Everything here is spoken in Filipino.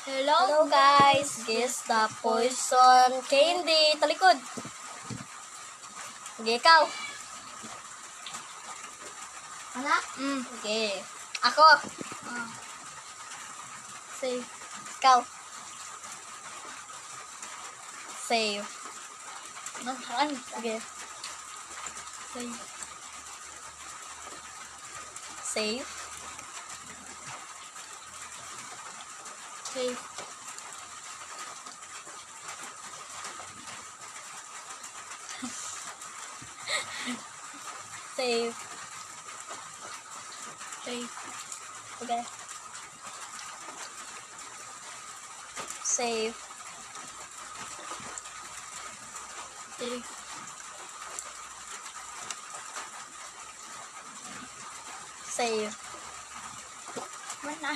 Hello guys, guess the poison candy. Talikod. Okay, ikaw. Anak? Okay. Ako. Save. Ikaw. Save. Nasaan? Okay. Save. Save. Save. Save. Save. Okay. Save. Save. Save. Mana?